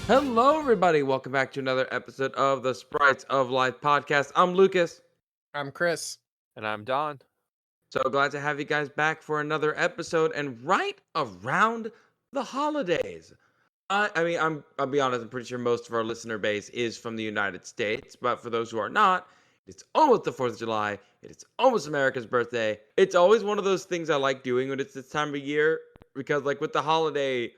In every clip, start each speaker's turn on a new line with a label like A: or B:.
A: Hello, everybody. Welcome back to another episode of the Sprites of Life podcast. I'm Lucas.
B: I'm Chris.
C: And I'm Don.
A: So glad to have you guys back for another episode and right around the holidays. I'll be honest, I'm pretty sure most of our listener base is from the United States, but for those who are not, it's almost the 4th of July. It's almost America's birthday. It's always one of those things I like doing when it's this time of year because, like, with the holiday,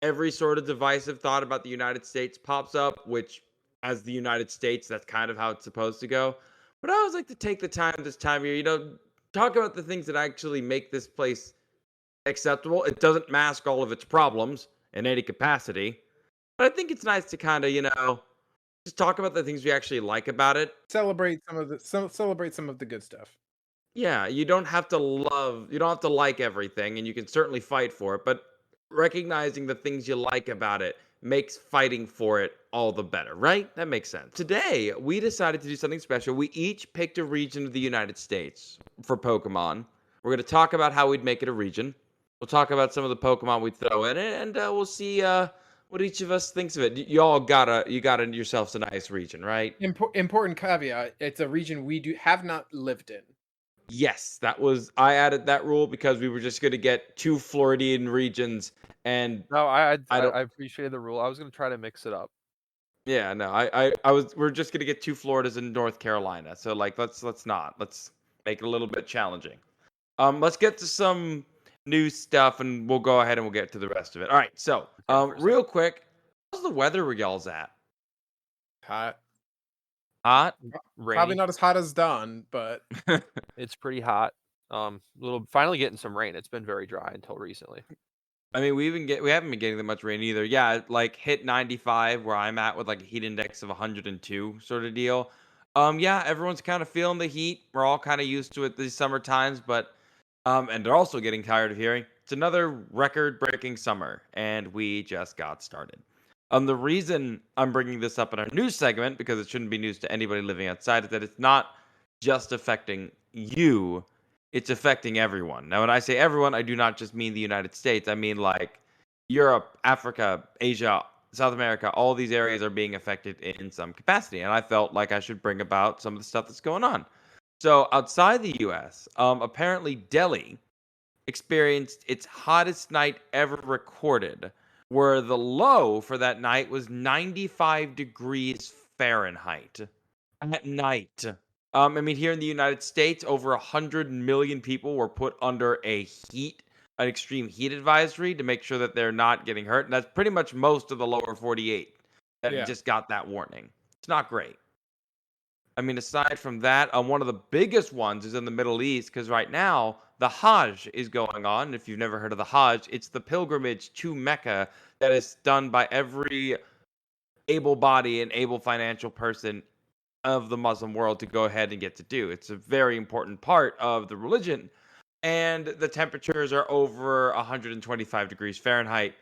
A: every sort of divisive thought about the United States pops up, which, as the United States, that's kind of how it's supposed to go. But I always like to take the time this time of year, talk about the things that actually make this place acceptable. It doesn't mask all of its problems in any capacity, but I think it's nice to kind of, just talk about the things we actually like about it.
B: Celebrate some of the good stuff.
A: Yeah, you don't have to like everything, and you can certainly fight for it, but recognizing the things you like about it makes fighting for it all the better, right? That makes sense. Today, we decided to do something special. We each picked a region of the United States for Pokemon. We're going to talk about how we'd make it a region. We'll talk about some of the Pokemon we'd throw in it, and we'll see what each of us thinks of it. You got yourselves a nice region, right?
B: Important caveat: it's a region we have not lived in.
A: Yes, I added that rule because we were just going to get two Floridian regions, and
C: No, I
A: I don't.
C: I appreciate the rule. I was gonna try to mix it up.
A: Yeah, no, I was. We're just going to get two Floridas in North Carolina. So like, let's make it a little bit challenging. Let's get to some new stuff, and we'll go ahead and we'll get to the rest of it. All right. So, real quick, how's the weather where y'all's at?
B: Hot.
A: Hot,
B: Probably
A: rainy.
B: not as hot as Don, but
C: It's pretty hot. Little finally getting some rain. It's been very dry until recently.
A: I mean, we haven't been getting that much rain either. Yeah, it, like hit 95 where I'm at with like a heat index of 102 sort of deal. Yeah, everyone's kind of feeling the heat. We're all kind of used to it these summer times, but and they're also getting tired of hearing it's another record-breaking summer, and we just got started. The reason I'm bringing this up in our news segment, because it shouldn't be news to anybody living outside, is that it's not just affecting you, it's affecting everyone. Now, when I say everyone, I do not just mean the United States. I mean like Europe, Africa, Asia, South America. All these areas are being affected in some capacity, and I felt like I should bring about some of the stuff that's going on. So, outside the U.S., apparently Delhi experienced its hottest night ever recorded, where the low for that night was 95 degrees Fahrenheit at night. I mean, here in the United States, over 100 million people were put under an extreme heat advisory to make sure that they're not getting hurt. And that's pretty much most of the lower 48 that
B: yeah.
A: just got that warning. It's not great. I mean, aside from that, one of the biggest ones is in the Middle East because right now the Hajj is going on. If you've never heard of the Hajj, it's the pilgrimage to Mecca that is done by every able body and able financial person of the Muslim world to go ahead and get to do. It's a very important part of the religion. And the temperatures are over 125 degrees Fahrenheit.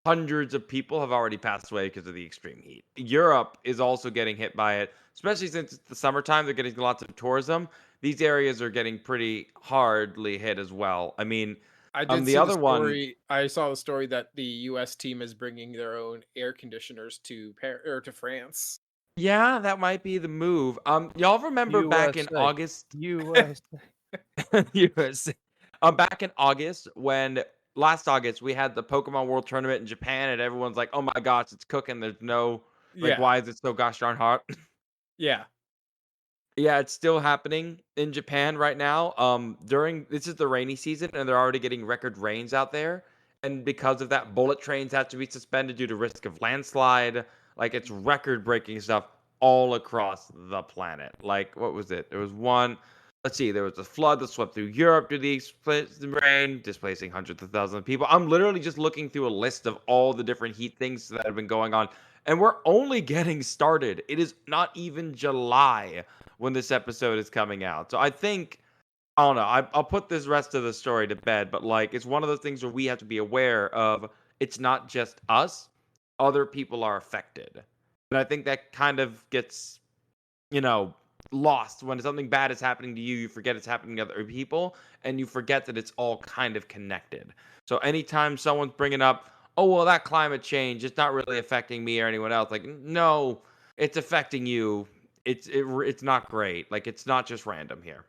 A: Hundreds of people have already passed away because of the extreme heat. Europe is also getting hit by it, especially since it's the summertime. They're getting lots of tourism. These areas are getting pretty hardly hit as well. I mean,
B: I did
A: the
B: see the
A: other one,
B: story. I saw the story that the U.S. team is bringing their own air conditioners to to France.
A: yeah, that might be the move. Y'all remember back in
C: USA.
A: August,
C: US.
A: US, back in August when last August we had the Pokemon World Tournament in Japan, and everyone's like, "Oh my gosh, it's cooking." There's no like,
B: Yeah,
A: why is it so gosh darn hot?
B: yeah,
A: Yeah, it's still happening in Japan right now. During this is the rainy season, and they're already getting record rains out there. And because of that, bullet trains have to be suspended due to risk of landslide. Like it's record-breaking stuff all across the planet. Like what was it? There was one. Let's see. There was a flood that swept through Europe due to the rain, displacing hundreds of thousands of people. I'm literally just looking through a list of all the different heat things that have been going on, and we're only getting started. It is not even July when this episode is coming out. So I don't know. I'll put this rest of the story to bed, but like it's one of those things where we have to be aware of. It's not just us; other people are affected, and I think that kind of gets you know lost when something bad is happening to you. You forget it's happening to other people, and you forget that it's all kind of connected. So anytime someone's bringing up, "Oh, well, that climate change, it's not really affecting me or anyone else." Like, no, it's affecting you. It's not great. Like, it's not just random here.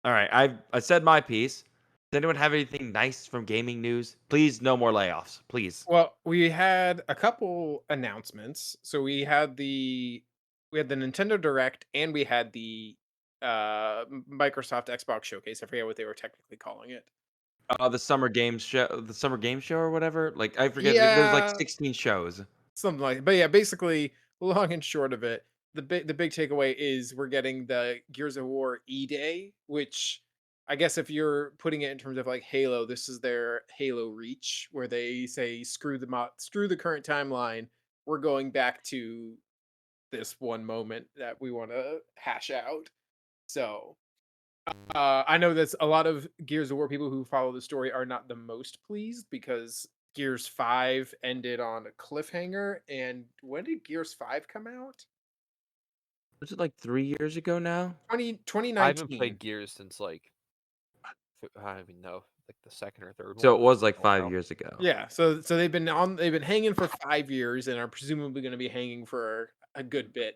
A: All right, I said my piece. Does anyone have anything nice from gaming news? Please, no more layoffs, please.
B: Well, we had a couple announcements. So we had the Nintendo Direct and we had the Microsoft Xbox Showcase. I forget what they were technically calling it.
A: The summer game show or whatever. Like, I forget. There was like
B: Yeah,
A: 16 shows.
B: something like but yeah, basically, long and short of it, the big takeaway is we're getting the Gears of War E-Day, which I guess if you're putting it in terms of like Halo, this is their Halo Reach, where they say screw the current timeline. We're going back to this one moment that we want to hash out. So I know that a lot of Gears of War people who follow the story are not the most pleased because Gears 5 ended on a cliffhanger. And when did Gears 5 come out?
A: Was it like 3 years ago now?
C: I haven't
B: 2019.
C: played Gears since like I don't even know, like the second or third
A: So
C: one.
A: it was like
C: A
A: 5 years ago.
B: Yeah, so they've been hanging for 5 years and are presumably going to be hanging for a good bit.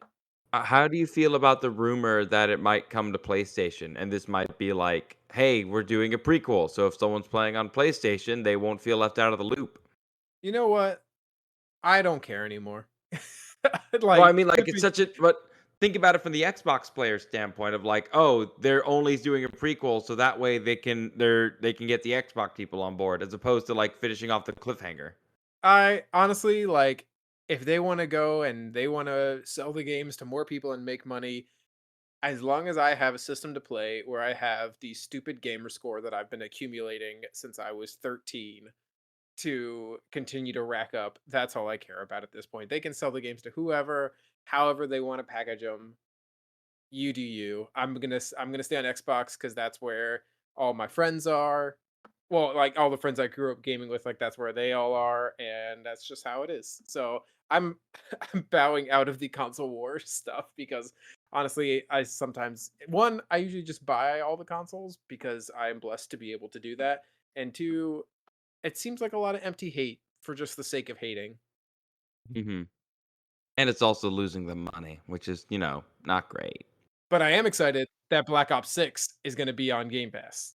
A: How do you feel about the rumor that it might come to PlayStation and this might be like, hey, we're doing a prequel, so if someone's playing on PlayStation, they won't feel left out of the loop?
B: You know what? I don't care anymore.
A: Well, I
B: Like,
A: mean, like it's
B: simply,
A: such a but think about it from the Xbox player standpoint of like, oh, they're only doing a prequel, so that way they can get the Xbox people on board as opposed to like finishing off the cliffhanger.
B: I honestly like if they want to go and they want to sell the games to more people and make money, as long as I have a system to play where I have the stupid gamer score that I've been accumulating since I was 13 to continue to rack up, that's all I care about at this point. They can sell the games to whoever, however they want to package them. You do you. I'm gonna stay on Xbox because that's where all my friends are. Well, like all the friends I grew up gaming with, like that's where they all are, and that's just how it is. So I'm I'm bowing out of the console war stuff because honestly, I usually just buy all the consoles because I'm blessed to be able to do that, and two, it seems like a lot of empty hate for just the sake of hating.
A: Hmm. And it's also losing the money, which is, not great.
B: But I am excited that Black Ops 6 is going to be on Game Pass.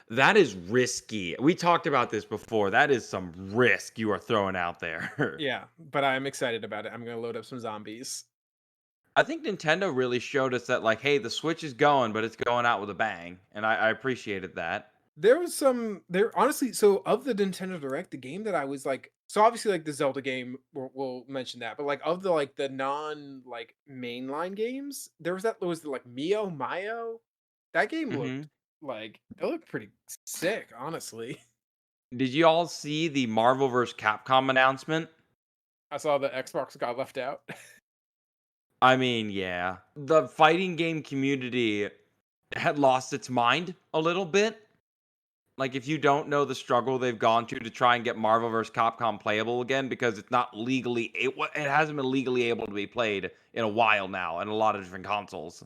A: That is risky. We talked about this before. That is some risk you are throwing out there.
B: Yeah, but I'm excited about it. I'm gonna load up some zombies.
A: I think Nintendo really showed us that, like, hey, the Switch is going, but it's going out with a bang, and I appreciated that.
B: There was some there honestly. So of the Nintendo Direct, the game that I was like, so obviously like the Zelda game, we'll mention that, but like of the non like mainline games, there was like Mio Mayo. That game
A: Hmm.
B: looked like it looked pretty sick, honestly.
A: Did you all see the Marvel vs. Capcom announcement?
B: I saw the Xbox got left out.
A: I mean, yeah, the fighting game community had lost its mind a little bit. Like, if you don't know the struggle they've gone to try and get Marvel vs. Capcom playable again, because it's not legally, it hasn't been legally able to be played in a while now, and a lot of different consoles,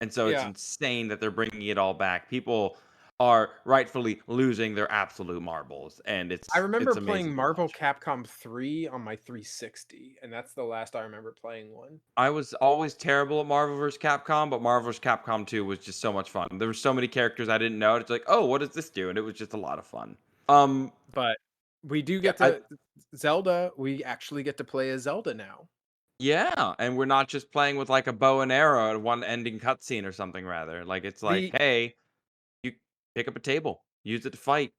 A: and so it's
B: Yeah,
A: insane that they're bringing it all back. People are rightfully losing their absolute marbles, and
B: I
A: it's
B: remember playing
A: amazing to
B: Marvel
A: watch.
B: Capcom 3 on my 360, and that's the last I remember playing one.
A: I was always terrible at Marvel vs. Capcom, but Marvel vs. Capcom 2 was just so much fun. There were so many characters I didn't know. It's like, oh, what does this do? And it was just a lot of fun.
B: But we do
A: Yeah,
B: get to Zelda. We actually get to play as Zelda now.
A: yeah, and we're not just playing with like a bow and arrow at one ending cutscene or something. Rather, like it's like,
B: The
A: hey, you pick up a table, use it to fight.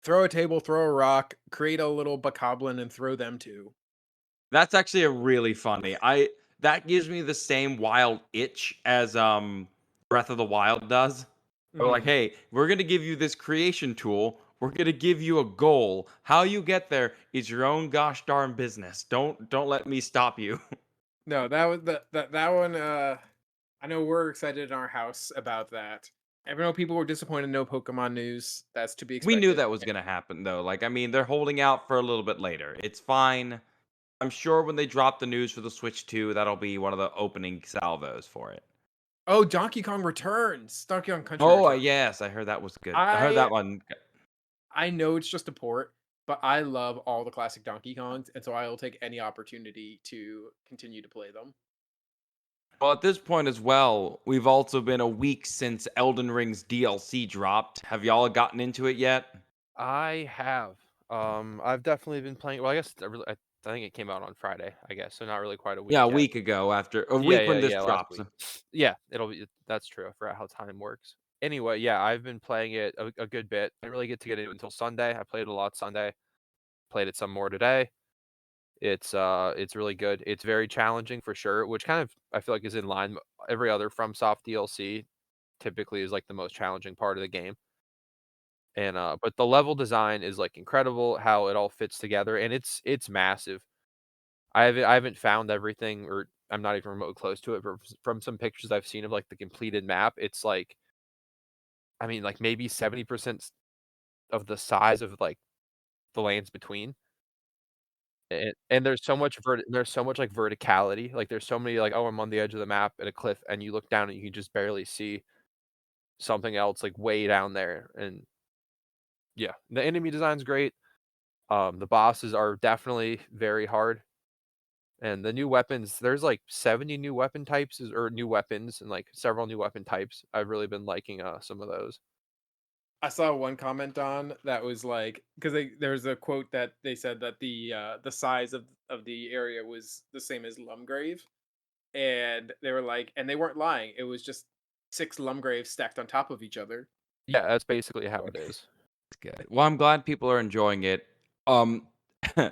B: throw a table, throw a rock, create a little bokoblin, and throw them too.
A: That's actually a really funny. I That gives me the same wild itch as Breath of the Wild does. They're like,
B: Mhm.
A: hey, we're gonna give you this creation tool. We're gonna give you a goal. How you get there is your own gosh darn business. Don't let me stop you.
B: No, that was that one. I know we're excited in our house about that. I know people were disappointed. No Pokemon news. That's to be
A: We knew
B: expected.
A: that was gonna happen though. Like, I mean, they're holding out for a little bit later. It's fine. I'm sure when they drop the news for the Switch 2, that'll be one of the opening salvos for it.
B: Oh, Donkey Kong returns. Donkey Kong Country
A: Oh,
B: returns.
A: yes, I heard that was good. I heard that
B: I
A: one.
B: I know it's just a port, but I love all the classic Donkey Kongs, and so I will take any opportunity to continue to play them.
A: Well, at this point as well, we've also been a week since Elden Ring's DLC dropped. Have y'all gotten into it yet?
C: I have. I've definitely been playing. Well, I guess I think it came out on Friday. I guess so. Not really quite a week
A: Yeah, a
C: yet.
A: week ago, after a
C: Yeah,
A: week
C: yeah,
A: when this
C: yeah. Last
A: drops.
C: week. Yeah, it'll be. That's true. I forgot how time works. Anyway, yeah, I've been playing it a good bit. I didn't really get to get into it until Sunday. I played it a lot Sunday. Played it some more today. It's really good. It's very challenging for sure, which kind of I feel like is in line. Every other FromSoft DLC typically is like the most challenging part of the game. And but the level design is like incredible how it all fits together, and it's massive. I haven't found everything, or I'm not even remotely close to it, but from some pictures I've seen of like the completed map, it's like I mean like maybe 70% of the size of like the lands between. And there's so much like verticality. Like there's so many like, oh, I'm on the edge of the map at a cliff, and you look down and you can just barely see something else like way down there. And yeah, the enemy design's great. The bosses are definitely very hard. And the new weapons, there's like 70 new weapon types or new weapons and like several new weapon types. I've really been liking some of those.
B: I saw one comment on that was like because there's a quote that they said that the size of the area was the same as Lumgrave, and they were like, and they weren't lying. It was just six Lumgraves stacked on top of each other.
C: Yeah, that's basically how it is.
A: Good. Well, I'm glad people are enjoying it. Um, the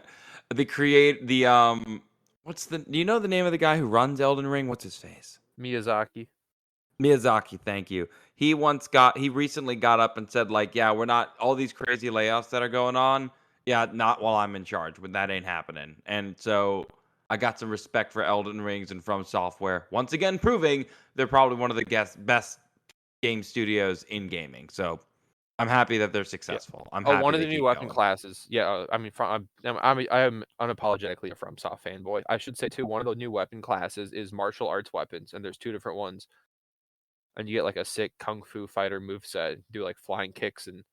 A: what's the? Do you know the name of the guy who runs Elden Ring? What's his face?
C: Miyazaki.
A: Miyazaki, thank you. He recently got up and said, like, yeah, we're not all these crazy layoffs that are going on. Yeah, not while I'm in charge, but that ain't happening. And so I got some respect for Elden Rings and From Software. Once again, proving they're probably one of the best game studios in gaming. So I'm happy that they're
C: Yeah.
A: successful. I'm
C: Oh,
A: happy
C: one of
A: they
C: the new
A: keep
C: weapon
A: going.
C: classes. Yeah, I mean, I am unapologetically a FromSoft fanboy. I should say too. One of the new weapon classes is martial arts weapons, and there's two different ones. And you get like a sick kung fu fighter moveset, do like flying kicks, and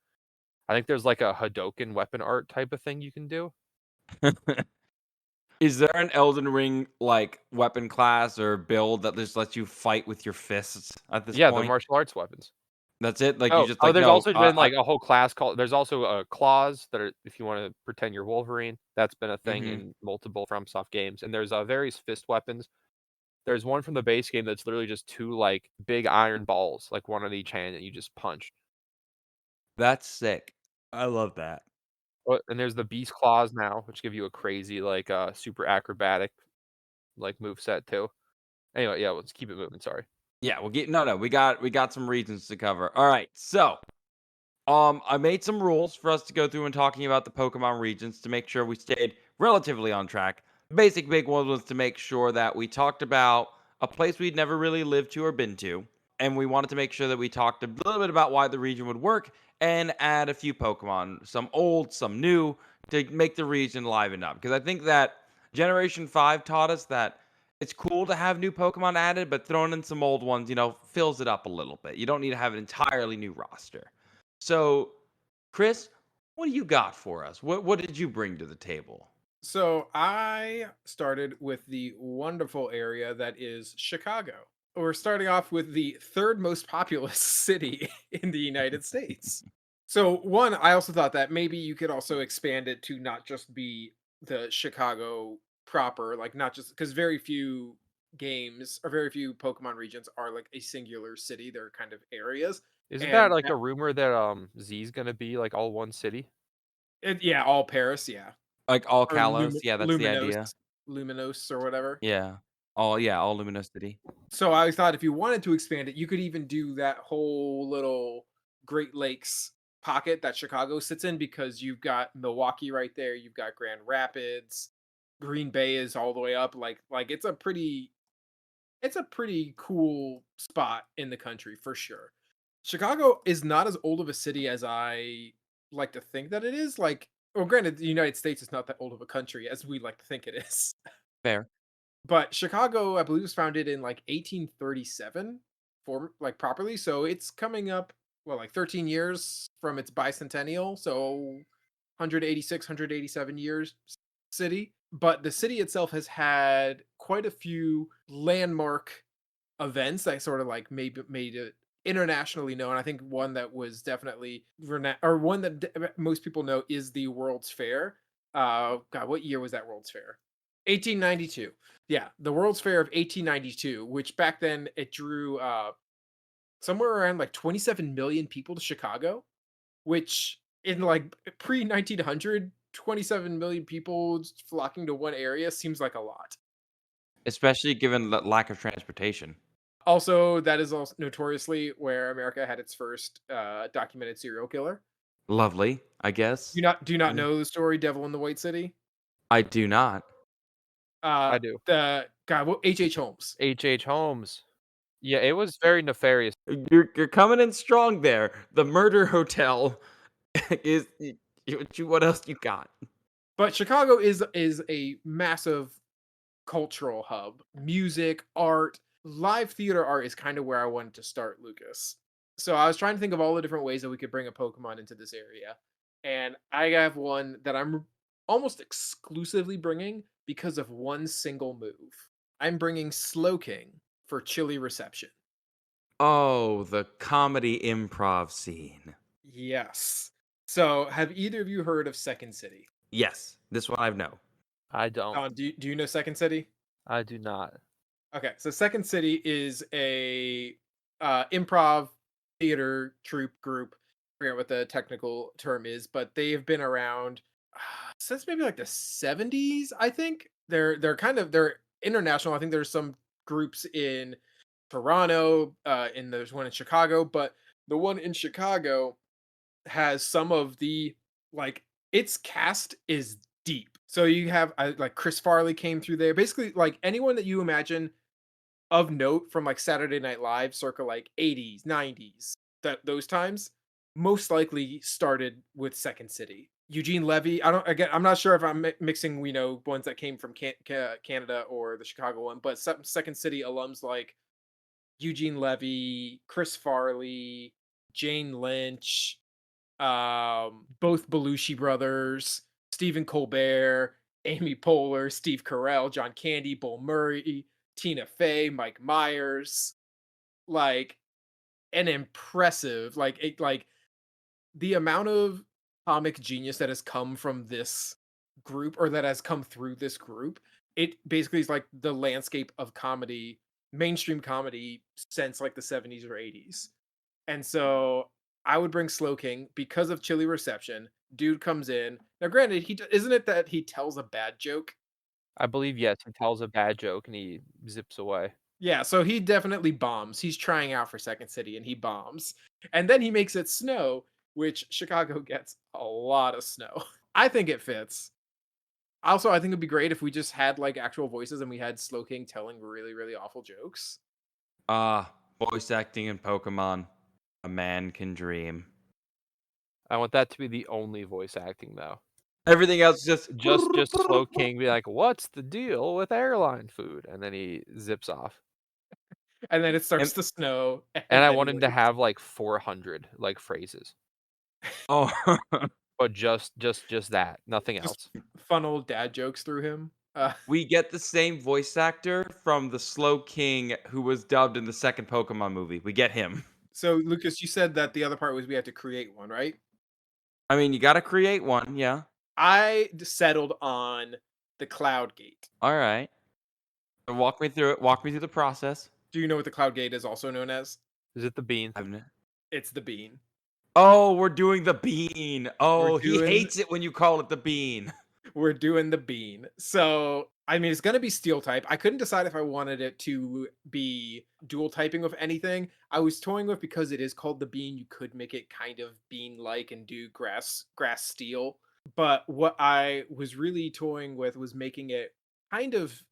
C: I think there's like a Hadoken weapon art type of thing you can do.
A: Is there an Elden Ring like weapon class or build that just lets you fight with your fists at this
C: Yeah, they're
A: point?
C: martial arts weapons.
A: That's it? Like you just like
C: There's
A: no,
C: also been like a whole class called. There's also claws that are if you want to pretend you're Wolverine. That's been a thing
A: mhm.
C: in multiple FromSoft games, and there's various fist weapons. There's one from the base game that's literally just two like big iron balls, like one on each hand, and you just punch.
A: That's sick. I love that.
C: And there's the beast claws now, which give you a crazy like super acrobatic like move set too. Anyway, yeah, let's keep it moving. Sorry.
A: Yeah, we'll get no, we got some reasons to cover. All right, so I made some rules for us to go through when talking about the Pokemon regions to make sure we stayed relatively on track. The basic big one was to make sure that we talked about a place we'd never really lived to or been to, and we wanted to make sure that we talked a little bit about why the region would work and add a few Pokemon, some old, some new, to make the region liven up. Because I think that Generation 5 taught us that it's cool to have new Pokemon added, but throwing in some old ones, fills it up a little bit. You don't need to have an entirely new roster. So, Chris, what do you got for us? What did you bring to the table?
B: So I started with the wonderful area that is Chicago. We're starting off with the third most populous city in the United States. So one, I also thought that maybe you could also expand it to not just be the Chicago proper, like not just because very few games or very few Pokemon regions are like a singular city. They're kind of areas.
C: Isn't that
B: And
C: like a rumor that Z's gonna be like all one city?
B: yeah, all Paris, yeah.
A: Like all
B: Or
A: Kalos? Yeah, that's the idea.
B: Luminos or whatever.
A: Yeah. All Luminosity.
B: So I thought if you wanted to expand it, you could even do that whole little Great Lakes pocket that Chicago sits in because you've got Milwaukee right there, you've got Grand Rapids, Green Bay is all the way up. Like it's a pretty cool spot in the country for sure. Chicago is not as old of a city as I like to think that it is. Like, well, granted, the United States is not that old of a country as we like to think it is.
A: Fair.
B: But Chicago, I believe, was founded in like 1837, like properly. So it's coming up, well, like 13 years from its bicentennial. So 186, 187 years city, but the city itself has had quite a few landmark events that sort of like made it internationally known. I think one that was definitely or one that most people know is the World's Fair. God, what year was that World's Fair? 1892. Yeah, the World's Fair of 1892, which back then it drew somewhere around like 27 million people to Chicago, which in like pre 1900, 27 million people flocking to one area seems like a lot.
A: Especially given the lack of transportation.
B: Also, that is also notoriously where America had its first documented serial killer.
A: Lovely, I guess.
B: Do you not
A: Mm,
B: know the story Devil in the White City?
A: I do not.
C: I do.
B: The God, what H. Holmes.
C: H. Holmes. Yeah, it was very nefarious.
A: You're coming in strong there. The murder hotel is what else you got?
B: But Chicago is a massive cultural hub. Music, art, live theater art is kind of where I wanted to start, Lucas. So I was trying to think of all the different ways that we could bring a Pokemon into this area. And I have one that I'm almost exclusively bringing because of one single move. I'm bringing Slowking for chilly reception.
A: Oh, the comedy improv scene.
B: Yes. So have either of you heard of Second City?
A: Yes, this one I know.
C: I don't.
B: Do you know Second City?
C: I do not.
B: Okay, so Second City is a improv theater troupe group. I forget what the technical term is, but they've been around since maybe like the 70s, I think. They're international. I think there's some groups in Toronto, and there's one in Chicago, but the one in Chicago has some of the like its cast is deep. So you have like Chris Farley came through there. Basically, like anyone that you imagine of note from like Saturday Night Live, circa like 80s, 90s, that those times, most likely started with Second City. Eugene Levy. I'm not sure if I'm mixing, ones that came from Canada or the Chicago one, but some Second City alums like Eugene Levy, Chris Farley, Jane Lynch, both Belushi brothers, Stephen Colbert, Amy Poehler, Steve Carell, John Candy, Bill Murray, Tina Fey, Mike Myers, like an impressive, like the amount of comic genius that has come from this group or that has come through this group. It basically is like the landscape of comedy, mainstream comedy since like the 70s or 80s. And so I would bring Slowking because of chilly reception. Dude comes in. Now, granted, isn't it that he tells a bad joke?
C: I believe, yes, he tells a bad joke and he zips away.
B: Yeah, so he definitely bombs. He's trying out for Second City and he bombs. And then he makes it snow, which Chicago gets a lot of snow. I think it fits. Also, I think it'd be great if we just had like actual voices and we had Slowking telling really, really awful jokes.
A: Ah, voice acting in Pokemon. A man can dream.
C: I want that to be the only voice acting, though.
A: Everything else is just
C: Just Slow King be like, "What's the deal with airline food?" And then he zips off.
B: And then it starts
A: and
B: to snow.
C: And
B: And
C: I
B: then
C: want
B: he
C: him to
B: leaves.
C: have, like, 400, like, phrases.
A: oh
C: But just that, nothing
B: Just
C: else.
B: funnel dad jokes through him.
A: we get the same voice actor from the Slow King who was dubbed in the second Pokemon movie. We get him.
B: So, Lucas, you said that the other part was we had to create one, right?
A: I mean, you got to create one, yeah.
B: I settled on the Cloud Gate.
A: All right. Walk me through it. Walk me through the process.
B: Do you know what the Cloud Gate is also known as?
C: Is it the bean?
B: It's the bean.
A: Oh, we're doing the bean.
B: We're
A: Oh, he
B: doing
A: hates it when you call it the bean.
B: we're doing the bean. So, I mean, it's gonna be steel type. I couldn't decide if I wanted it to be dual typing with anything. I was toying with because it is called the bean. You could make it kind of bean-like and do grass steel. But what I was really toying with was making it kind of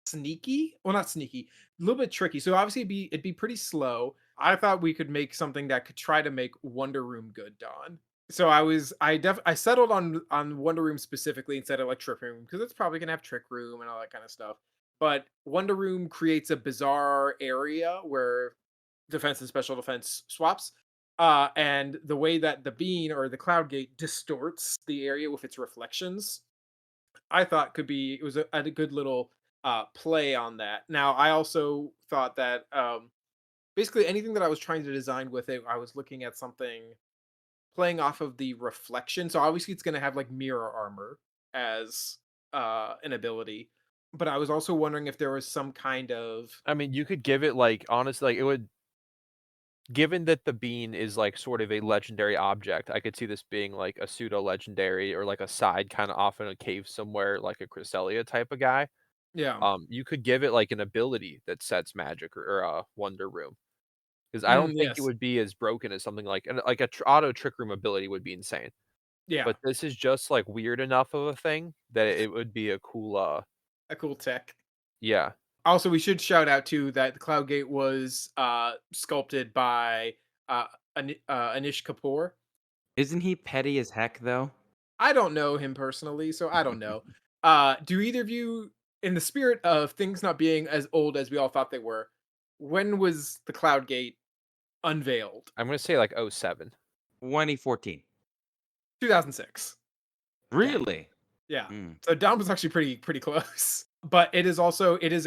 B: sneaky. Well, not sneaky, a little bit tricky. So obviously it'd be pretty slow. I thought we could make something that could try to make Wonder Room good, Don. So I settled on Wonder Room specifically instead of like Trick Room because it's probably gonna have Trick Room and all that kind of stuff. But Wonder Room creates a bizarre area where defense and special defense swaps. And the way that the bean or the cloud gate distorts the area with its reflections, I thought could be it was a good little play on that. Now, I also thought that basically anything that I was trying to design with it, I was looking at something playing off of the reflection. So obviously it's going to have like mirror armor as an ability, but I was also wondering if there was some kind of
C: I mean, you could give it like honestly, like it would. Given that the bean is like sort of a legendary object, I could see this being like a pseudo legendary or like a side kind of off in a cave somewhere, like a Cresselia type of guy.
B: yeah.
C: You could give it like an ability that sets magic or wonder room. Because I don't think it
B: Yes.
C: would be as broken as something like a auto trick room ability would be insane.
B: Yeah.
C: But this is just like weird enough of a thing that it would be a cool
B: A cool tech.
C: yeah.
B: Also, we should shout out too that the Cloud Gate was sculpted by uh, Anish Kapoor.
A: Isn't he petty as heck though?
B: I don't know him personally, so I don't know. Do either of you, in the spirit of things not being as old as we all thought they were, when was the Cloud Gate unveiled?
C: I'm gonna say like '07.
A: 2014.
B: 2006. Yeah,
A: Really?
B: yeah.
A: Mm.
B: So Dom was actually pretty close. But it is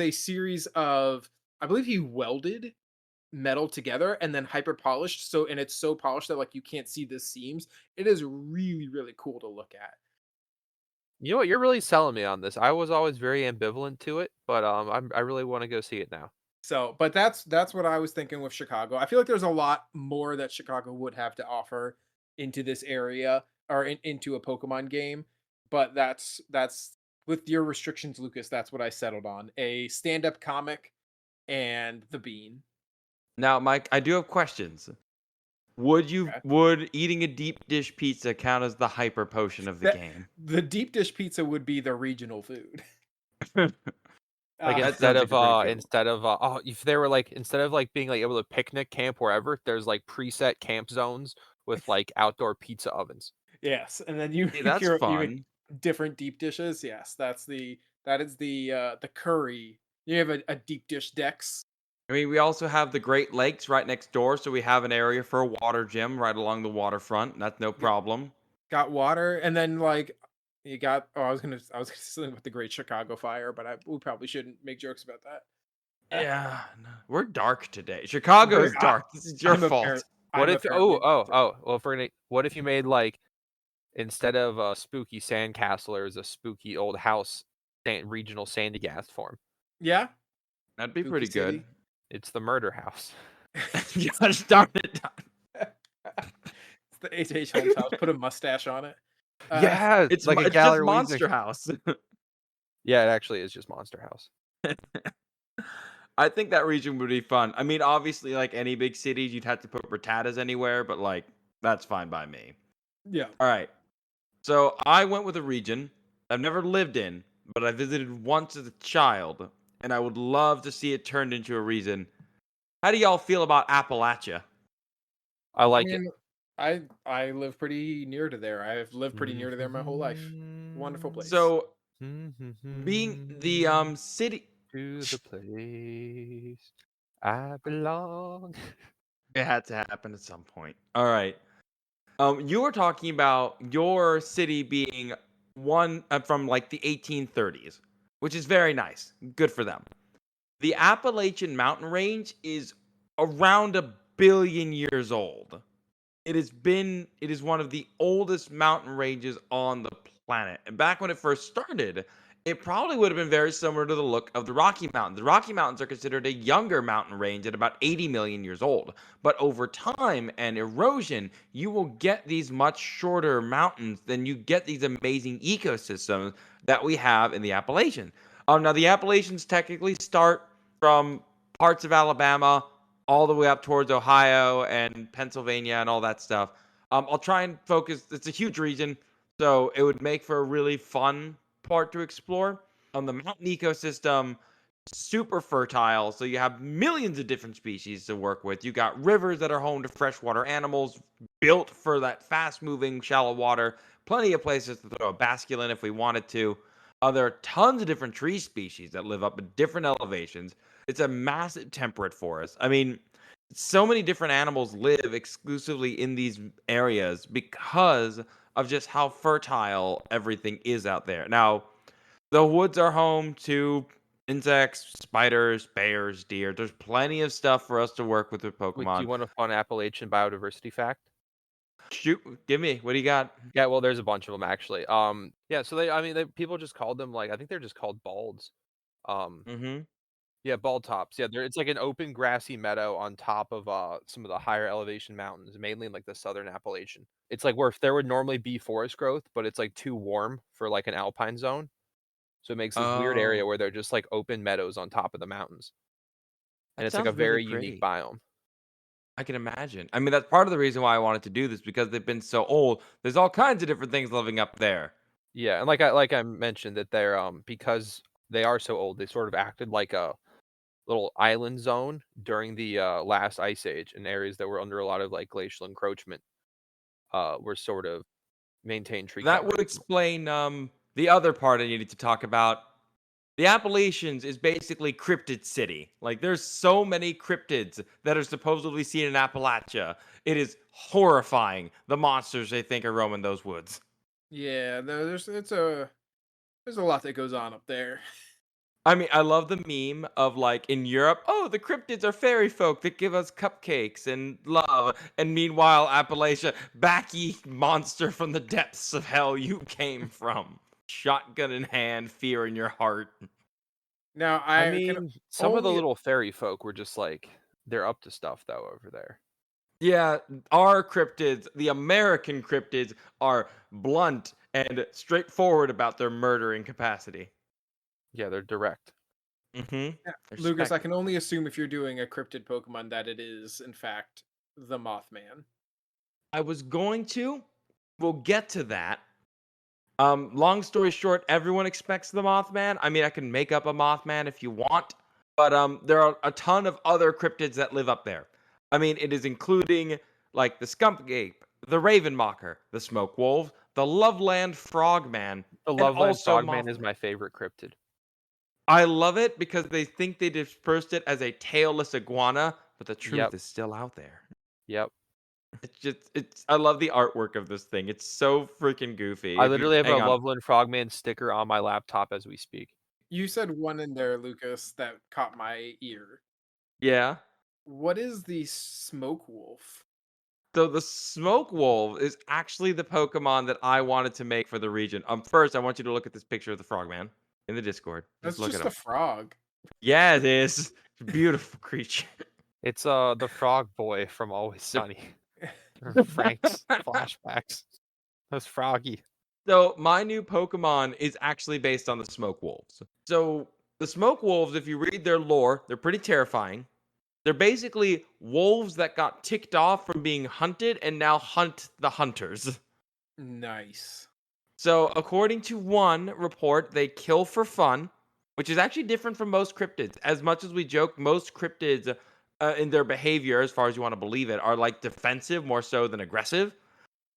B: a series of, I believe he welded metal together and then hyper polished. So and it's so polished that like you can't see the seams. It is really cool to look at.
C: You know what? You're really selling me on this. I was always very ambivalent to it, but I really want to go see it now.
B: So, but that's what I was thinking with Chicago. I feel like there's a lot more that Chicago would have to offer into this area or into a Pokemon game, but that's with your restrictions, Lucas. That's what I settled on: a stand-up comic and the bean.
A: Now, Mike, I do have questions.
B: Okay.
A: Would eating a deep dish pizza count as the hyper potion of the
B: That
A: game?
B: the deep dish pizza would be the regional food.
C: Like
B: Uh,
A: That sounds like a pretty good one.
C: if they were like instead of like being like able to picnic camp wherever, there's like preset camp zones with like outdoor pizza ovens.
B: yes, and then you
A: Hey,
B: make
A: that's
B: you make
A: fun.
B: different deep dishes. Yes, that is the curry. You have a deep dish Dex.
A: I mean, we also have the Great Lakes right next door, so we have an area for a water gym right along the waterfront. That's no problem.
B: Got water, and then like you got. Oh, I was gonna say something about the Great Chicago Fire, but we probably shouldn't make jokes about that.
A: Yeah, no, we're dark today. Chicago
B: Very,
A: is dark. This is your fault.
C: What
B: I'm
C: if
B: apparently
C: well for what if you made like instead of a spooky sandcastle, there's a spooky old house regional sandy gas form.
B: yeah,
A: That'd be
B: spooky
A: pretty good.
B: city.
C: It's the murder house.
A: Gosh darn it.
B: It's the H Holmes house. Put a mustache on it. Uh,
C: Yeah,
A: It's
C: like a
A: it's just
C: gallery where you
A: Monster House.
C: yeah, it actually is just Monster House.
A: I think that region would be fun. I mean, obviously, like any big cities, you'd have to put Rattatas anywhere, but like that's fine by me.
B: yeah.
A: All right. So I went with a region I've never lived in, but I visited once as a child, and I would love to see it turned into a region. How do y'all feel about Appalachia?
C: I
B: I
C: like it.
B: mean, I live pretty near to there. I've lived pretty near to there my whole life. Wonderful place.
A: So being the city,
C: To the place I belong.
A: it had to happen at some point. All right. You were talking about your city being one from like the 1830s, which is very nice. Good for them. The Appalachian mountain range is around 1 billion years old. It is one of the oldest mountain ranges on the planet. And back when it first started, it probably would have been very similar to the look of the Rocky Mountains. The Rocky Mountains are considered a younger mountain range at about 80 million years old. But over time and erosion, you will get these much shorter mountains than you get these amazing ecosystems that we have in the Appalachians. Now, the Appalachians technically start from parts of Alabama all the way up towards Ohio and Pennsylvania and all that stuff. I'll try and focus. It's a huge region, so it would make for a really fun part to explore. The mountain ecosystem, super fertile, so you have millions of different species to work with. You got rivers that are home to freshwater animals, built for that fast-moving, shallow water. Plenty of places to throw a bascule in if we wanted to. There are tons of different tree species that live up at different elevations. It's a massive temperate forest. I mean, so many different animals live exclusively in these areas because of just how fertile everything is out there. Now, the woods are home to insects, spiders, bears, deer. There's plenty of stuff for us to work with
C: Wait, do
A: Pokemon.
C: you want a fun Appalachian biodiversity fact?
A: Shoot, give me. What do you got?
C: Yeah, well, there's a bunch of them actually. Yeah, so I mean, people just called them like I think they're just called balds. Um,
A: Mhm.
C: yeah, bald tops. Yeah, it's like an open grassy meadow on top of some of the higher elevation mountains, mainly in like the southern Appalachian. It's like where if there would normally be forest growth, but it's like too warm for like an alpine zone. So it makes this weird area
A: Oh,
C: where they're just like open meadows on top of the mountains. And
A: that
C: it's like a
A: sounds really
C: very unique
A: pretty.
C: biome.
A: I can imagine. I mean, that's part of the reason why I wanted to do this because they've been so old. There's all kinds of different things living up there.
C: Yeah, and like I mentioned that they're because they are so old, they sort of acted like a little island zone during the last ice age in areas that were under a lot of like glacial encroachment. Were sort of maintained tree
A: That would
C: coverage.
A: explain the other part I needed to talk about. The Appalachians is basically cryptid city. Like there's so many cryptids that are supposedly seen in Appalachia. It is horrifying the monsters they think are roaming those woods.
B: Yeah, no, there's a lot that goes on up there.
A: I mean, I love the meme of like in Europe, oh, the cryptids are fairy folk that give us cupcakes and love. And meanwhile, Appalachia, backy monster from the depths of hell you came from. Shotgun in hand, fear in your heart.
B: Now
C: I
B: I can
C: mean, some of the
B: only
C: little fairy folk were just like they're up to stuff though over there.
A: Yeah, our cryptids, the American cryptids, are blunt and straightforward about their murdering capacity.
C: Yeah, they're direct.
A: Mm-hmm.
B: Yeah, Lucas, I
A: Respect.
B: can only assume if you're doing a cryptid Pokemon that it is, in fact, the Mothman.
A: I was going to. We'll get to that. Long story short, everyone expects the Mothman. I mean, I can make up a Mothman if you want, but there are a ton of other cryptids that live up there. I mean, it is including like the Skunkgape, the Ravenmocker, the Smoke Wolf, the Loveland Frogman,
C: The
A: and
C: Loveland
A: also
C: Frogman is
A: Mothman.
C: my favorite cryptid.
A: I love it because they think they dispersed it as a tailless iguana, but the truth
C: Yep,
A: is still out there.
C: yep.
A: It's I love the artwork of this thing. It's so freaking goofy.
C: I
A: If you
C: literally have a
A: hang on.
C: Loveland Frogman sticker on my laptop as we speak.
B: You said one in there, Lucas, that caught my ear.
A: Yeah.
B: What is the Smoke Wolf?
A: So the Smoke Wolf is actually the Pokemon that I wanted to make for the region. First I want you to look at this picture of the Frogman in the Discord. Just
B: That's
A: look at
B: just a
A: him.
B: frog.
A: Yeah, it is. It's a beautiful creature.
C: It's the frog boy from Always Sunny. Or Frank's flashbacks. That's Froggy.
A: So my new Pokemon is actually based on the Smoke Wolves. So the Smoke Wolves, if you read their lore, they're pretty terrifying. They're basically wolves that got ticked off from being hunted and now hunt the hunters.
B: Nice.
A: So according to one report, they kill for fun, which is actually different from most cryptids. As much as we joke, most cryptids in their behavior, as far as you want to believe it, are like defensive more so than aggressive.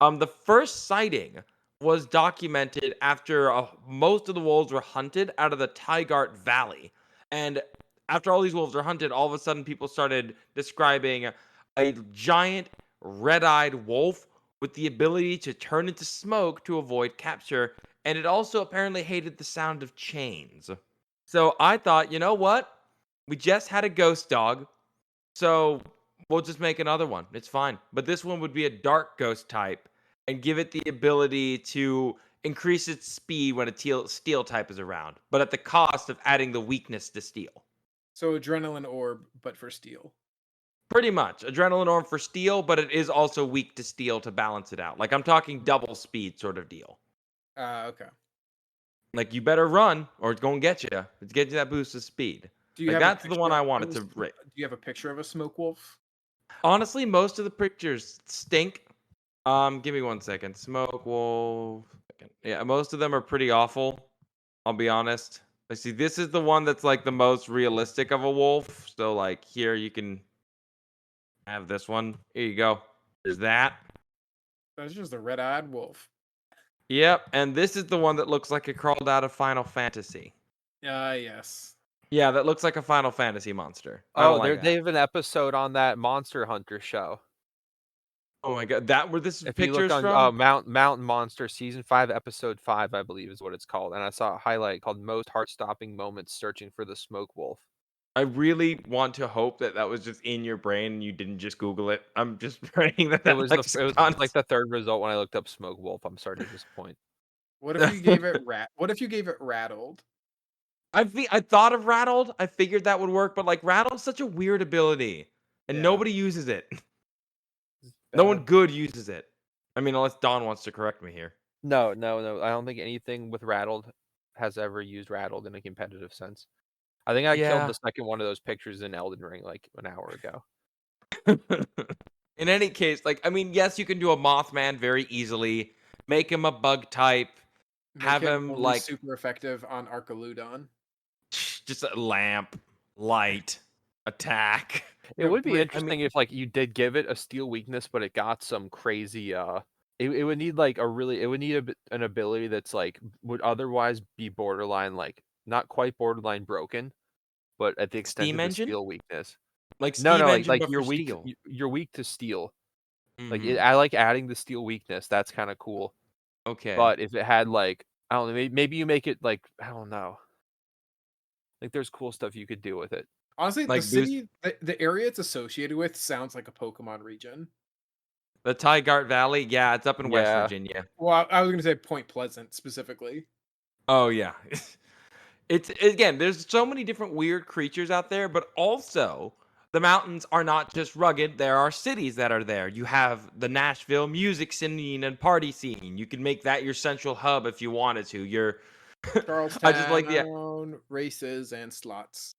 A: The first sighting was documented after most of the wolves were hunted out of the Tigart Valley. And after all these wolves were hunted, all of a sudden people started describing a giant red eyed wolf with the ability to turn into smoke to avoid capture. And it also apparently hated the sound of chains. So I thought, you know what? We just had a ghost dog. So we'll just make another one. It's fine. But this one would be a dark ghost type and give it the ability to increase its speed when a steel type is around, but at the cost of adding the weakness to steel.
B: So Adrenaline Orb, but for steel.
A: Pretty much. Adrenaline Orb for steel, but it is also weak to steel to balance it out. Like I'm talking double speed sort of deal.
B: Okay.
A: Like you better run or it's going to get you. It's getting you that boost of speed.
B: Do you
A: Like
B: have a
A: that's the one
B: picture
A: I
B: of
A: wanted
B: a
A: to
B: Do you have a picture of a Smoke Wolf?
A: Honestly, most of the pictures stink. Give me 1 second. Smoke wolf. Yeah, most of them are pretty awful. I'll be honest. Let's see. This is the one that's like the most realistic of a wolf. So like here you can have this one. Here you go. There's that.
B: That's just a red-eyed wolf.
A: Yep. And this is the one that looks like it crawled out of Final Fantasy.
B: Yes.
A: Yeah, that looks like a Final Fantasy monster. I don't
C: Oh,
A: like
C: they
A: that.
C: have an episode on that Monster Hunter show.
A: Oh my god, that where this is
C: If you look
A: pictures
C: on
A: from?
C: Mountain Monster season 5 episode 5, I believe is what it's called, and I saw a highlight called "Most Heart-Stopping Moments Searching for the Smoke Wolf."
A: I really want to hope that that was just in your brain and you didn't just Google it. I'm just praying that
C: It
A: that
C: was
A: like just
C: like the third result when I looked up Smoke Wolf. I'm sorry to disappoint.
B: What if you gave it What if you gave it rattled?
A: I thought of rattled. I figured that would work, but like rattle's such a weird ability, and
B: Yeah.
A: nobody uses it.
C: It's
A: No one
C: bad.
A: good uses it. I mean, unless Don wants to correct me here.
C: No. I don't think anything with Rattled has ever used Rattled in a competitive sense. I think I killed
A: Yeah.
C: the second one of those pictures in Elden Ring like an hour ago.
A: In any case, like I mean, yes, you can do a Mothman very easily. Make him a bug type.
B: Make
A: Have
B: him
A: him
B: only
A: like
B: super effective on Arcaludon.
A: just a lamp, light, attack.
C: It would be
B: Break.
A: I mean,
C: interesting if like you did give it a steel weakness, but it got some crazy it would need like it would need an ability that's like would otherwise be borderline like not quite borderline broken, but at the extent
A: steam
C: of a
A: engine,
C: steel weakness.
A: like
C: No,
A: steam engine,
C: like
A: but for steel.
C: you're weak to steel. Like
A: Hmm.
C: I like adding the steel weakness. That's kind of cool.
A: Okay.
C: But if it had like I don't know, maybe you make it like I don't know. Like there's cool stuff you could do with it.
B: Honestly, the
A: Like boost
B: city, the area it's associated with sounds like a Pokemon region.
A: the Tigart Valley. Yeah, it's up in West
C: Yeah.
A: Virginia.
B: Well, I was gonna say Point Pleasant specifically.
A: Oh yeah. It's again, there's so many different weird creatures out there, but also the mountains are not just rugged. There are cities that are there. You have the Nashville music scene and party scene. You can make that your central hub if you wanted to. I just like the
B: Charlestown, races, and slots.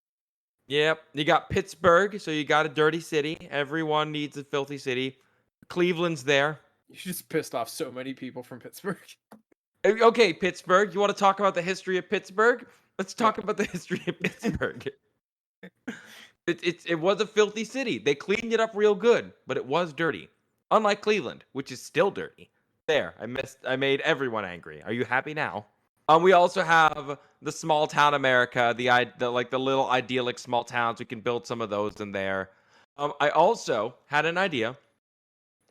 A: yep. You got Pittsburgh, so you got a dirty city. Everyone needs a filthy city. Cleveland's there.
B: You just pissed off so many people from Pittsburgh.
A: Okay, Pittsburgh. You want to talk about the history of Pittsburgh? Let's
B: Yeah.
A: talk about the history of Pittsburgh. It was a filthy city. They cleaned it up real good, but it was dirty. Unlike Cleveland, which is still dirty. There, I made everyone angry. Are you happy now? We also have the small town America, the like the little idyllic small towns. We can build some of those in there. I also had an idea.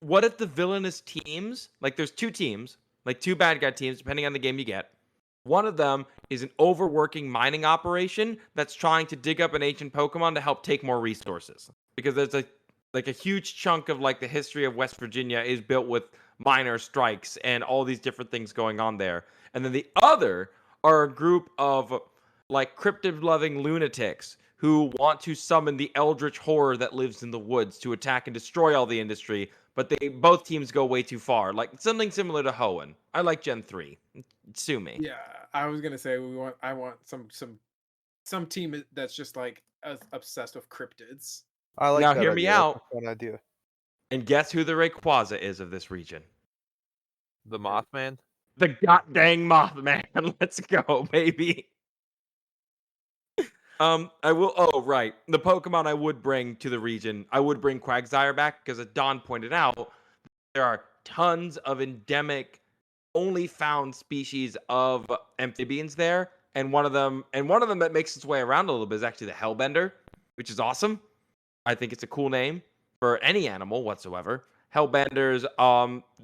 A: What if the villainous teams, like there's two teams, like two bad guy teams, depending on the game you get. One of them is an overworking mining operation that's trying to dig up an ancient Pokemon to help take more resources. Because there's a huge chunk of like the history of West Virginia is built with miner strikes and all these different things going on there. And then the other are a group of like cryptid loving lunatics who want to summon the eldritch horror that lives in the woods to attack and destroy all the industry, but they both teams go way too far. Like something similar to Hoenn. I like Gen 3. Sue me.
B: Yeah, I was gonna say I want some team that's just like obsessed with cryptids.
C: I like
A: Now
C: that
A: hear me
C: idea. That's
A: out.
C: a fun idea.
A: And guess who the Rayquaza is of this region?
C: The Mothman.
A: The god dang Mothman. Let's go, baby. I will. Oh, right. The Pokemon I would bring to the region, I would bring Quagsire back because, as Don pointed out, there are tons of endemic, only found species of amphibians there, and one of them that makes its way around a little bit is actually the Hellbender, which is awesome. I think it's a cool name for any animal whatsoever. Hellbenders,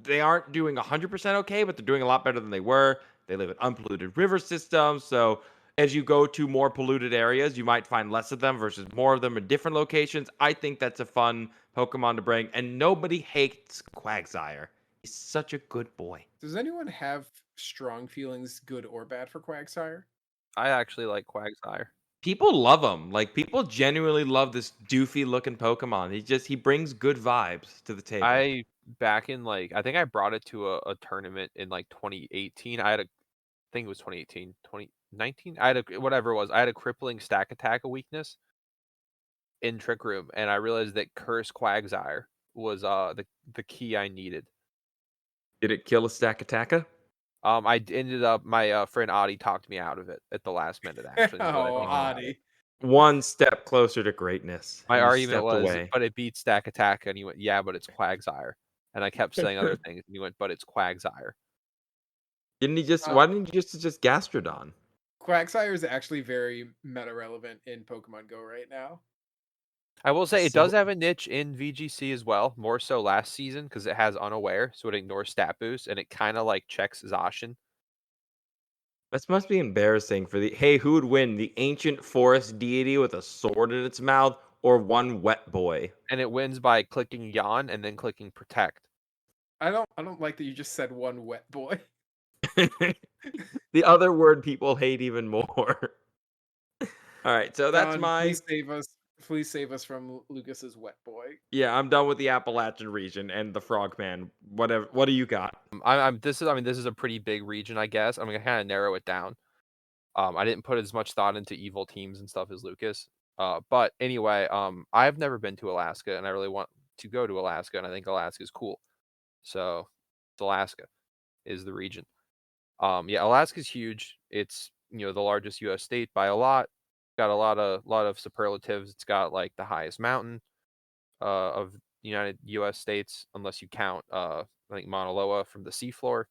A: they aren't doing 100% okay, but they're doing a lot better than they were. They live in unpolluted river systems, so as you go to more polluted areas, you might find less of them versus more of them in different locations. I think that's a fun Pokemon to bring, and nobody hates Quagsire. He's such a good boy.
B: Does anyone have strong feelings, good or bad, for Quagsire?
C: I actually like Quagsire.
A: People love him. Like people genuinely love this doofy looking Pokemon. He brings good vibes to the table.
C: I back in like I think I brought it to a tournament in like 2018. I think it was 2018, 2019. I had a whatever it was. I had a crippling stack attack weakness in Trick Room, and I realized that Curse Quagsire was the key I needed.
A: Did it kill a Stakataka?
C: Ended up my friend Adi talked me out of it at the last minute. Actually, now that I
B: Oh,
C: think about it.
B: Adi.
A: One step closer to greatness.
C: My
A: You
C: argument
A: stepped
C: was,
A: away.
C: but it beats Stack Attack, and he went, yeah, but it's Quagsire. And I kept saying other things, and he went, but it's Quagsire.
A: Didn't he just?
B: Uh,
A: Why didn't you just Gastrodon?
B: Quagsire is actually very meta relevant in Pokemon Go right now.
C: I will say it does
A: So
C: have a niche in VGC as well, more so last season because it has Unaware, so it ignores stat boost, and it kind of like checks Zacian,
A: this must be embarrassing for the hey, who would win? The ancient forest deity with a sword in its mouth or one wet boy?
C: and it wins by clicking Yawn and then clicking Protect.
B: I don't like that you just said one wet boy.
A: The other word people hate even more. All right, so that's
B: John,
A: my
B: please save us. Please save us from Lucas's wet boy.
A: yeah, I'm done with the Appalachian region and the Frogman. Whatever. What do you got?
C: This is a pretty big region, I guess. I'm gonna kind of narrow it down. I didn't put as much thought into evil teams and stuff as Lucas. But anyway, I've never been to Alaska, and I really want to go to Alaska, and I think Alaska is cool. So, it's Alaska is the region. Yeah, Alaska's huge. It's the largest U.S. state by a lot. Got a lot of superlatives. It's got like the highest mountain of the United U.S. states, unless you count I think Mauna Loa from the seafloor.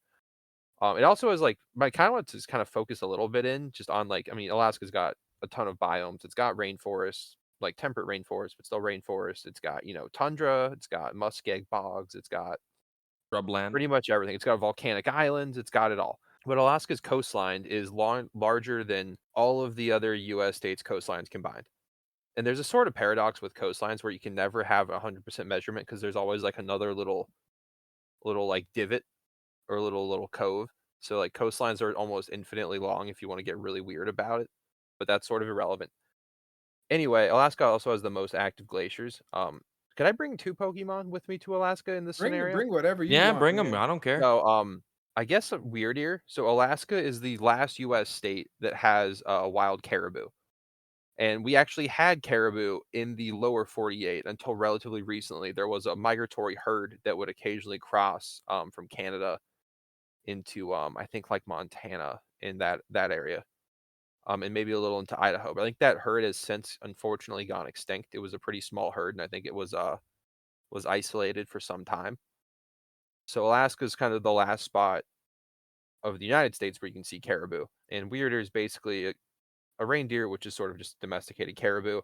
C: It also has like I kind of want to just kind of focus a little bit in just on like I mean Alaska's got a ton of biomes. It's got rainforests, like temperate rainforest, but still rainforest. It's got tundra. It's got muskeg bogs. It's got
A: Shrubland.
C: pretty much everything. It's got volcanic islands. It's got it all. But Alaska's coastline is larger than all of the other U.S. states' coastlines combined. And there's a sort of paradox with coastlines where you can never have 100% measurement because there's always like another little like divot or little cove. So like coastlines are almost infinitely long if you want to get really weird about it, but that's sort of irrelevant. Anyway, Alaska also has the most active glaciers. Could I bring two Pokemon with me to Alaska in this
B: Bring
C: scenario?
B: bring whatever you
A: Yeah,
B: want,
A: bring them.
B: man.
A: I don't care.
C: So, I guess a weird here. So Alaska is the last U.S. state that has wild caribou, and we actually had caribou in the lower 48 until relatively recently. There was a migratory herd that would occasionally cross from Canada into I think like Montana in that area, and maybe a little into Idaho. But I think that herd has since unfortunately gone extinct. It was a pretty small herd, and I think it was isolated for some time. So Alaska is kind of the last spot of the United States where you can see caribou. And Weirder is basically a reindeer, which is sort of just domesticated caribou.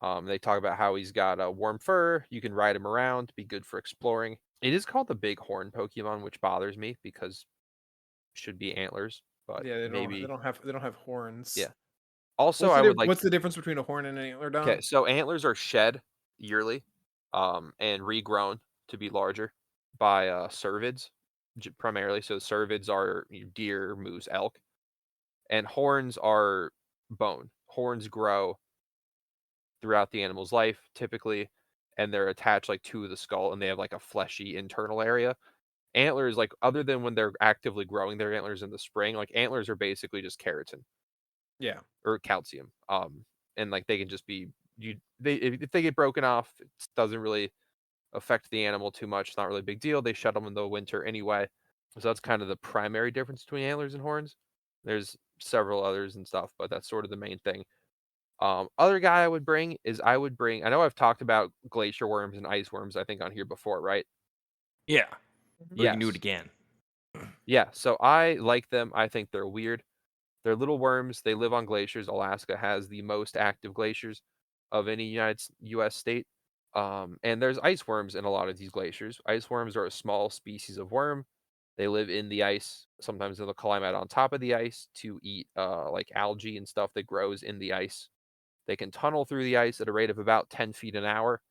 C: They talk about how he's got a warm fur. You can ride him around, be good for exploring. It is called the big horn Pokemon, which bothers me because it should be antlers, but
B: Yeah, they
C: maybe,
B: don't have horns.
C: yeah. Also, I would like
B: What's the difference between a horn and an antler,
C: okay,
B: Don?
C: so antlers are shed yearly, and regrown to be larger by cervids, primarily. So cervids are deer, moose, elk, and horns are bone. Horns grow throughout the animal's life, typically, and they're attached like to the skull, and they have like a fleshy internal area. Antlers, like other than when they're actively growing their antlers in the spring, like antlers are basically just keratin
B: Yeah.
C: or calcium. And like they can just be they if they get broken off, it doesn't really affect the animal too much. It's not really a big deal. They shut them in the winter anyway. So that's kind of the primary difference between antlers and horns. There's several others and stuff, but that's sort of the main thing. Other guy I would bring is I know I've talked about glacier worms and ice worms, I think, on here before, right?
A: Yeah.
B: Mhm.
A: We can do it
C: Yes.
A: again.
C: Yeah. So I like them. I think they're weird. They're little worms. They live on glaciers. Alaska has the most active glaciers of any U.S. state. And there's ice worms in a lot of these glaciers. Ice worms are a small species of worm. They live in the ice. Sometimes they'll climb out on top of the ice to eat like algae and stuff that grows in the ice. They can tunnel through the ice at a rate of about 10 feet an hour,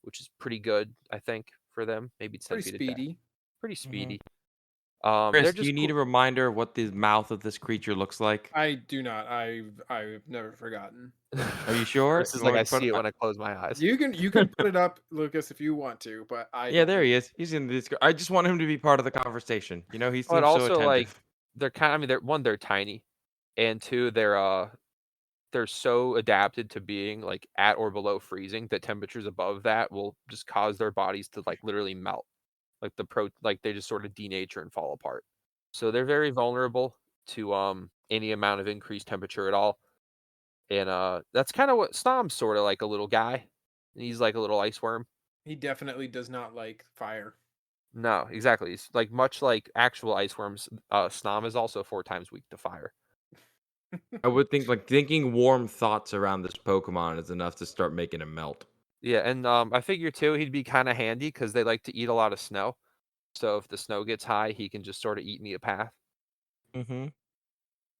C: which is pretty good, I think, for them. Maybe it's 10
B: Pretty
C: feet a day.
B: speedy.
C: Pretty
A: Mhm.
C: speedy. They're
A: Chris, do
C: just
A: you need
C: cool.
A: a reminder of what the mouth of this creature looks like?
B: I do not. I've never forgotten.
A: Are you sure?
C: This
A: You
C: is
A: want
C: like
A: me
C: I
A: to put
C: see it
A: it?
C: when I close my eyes.
B: You can put it up, Lucas, if you want to, but I
A: Yeah,
B: don't
A: there
B: think
A: he
B: it.
A: is. He's in this. I just want him to be part of the conversation. He
C: But
A: seems so
C: also like
A: attentive.
C: they're kind I mean they're one, they're tiny, and two, they're so adapted to being like at or below freezing that temperatures above that will just cause their bodies to like literally melt. Like they just sort of denature and fall apart. So they're very vulnerable to any amount of increased temperature at all. And that's kind of what Stom's sort of like a little guy. He's like a little ice worm.
B: He definitely does not like fire.
C: No, exactly. It's like much like actual ice worms, Snom is also 4 times weak to fire.
A: I would think like thinking warm thoughts around this Pokemon is enough to start making him melt.
C: Yeah, and I figure too he'd be kind of handy because they like to eat a lot of snow. So if the snow gets high, he can just sort of eat me a path.
A: Mhm.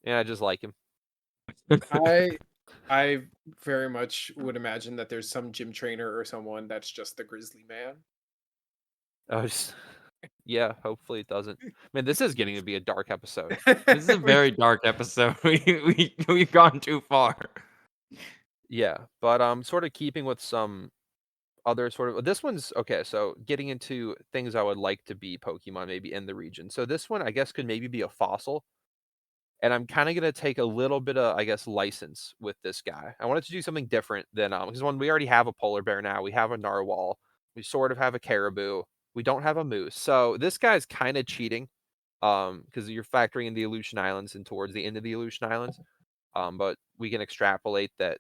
C: And I just like him.
B: I I very much would imagine that there's some gym trainer or someone that's just the grizzly man.
C: I was, yeah, hopefully it doesn't. Man, this is getting to be a dark episode.
A: This is a very dark episode. We've gone too far.
C: Yeah, but sort of keeping with some other sort of this one's okay. So getting into things I would like to be Pokemon maybe in the region. So this one I guess could maybe be a fossil. And I'm kind of gonna take a little bit of, I guess, license with this guy. I wanted to do something different than because one we already have a polar bear now, we have a narwhal, we sort of have a caribou, we don't have a moose. So this guy's kind of cheating, because you're factoring in the Aleutian Islands and towards the end of the Aleutian Islands. But we can extrapolate that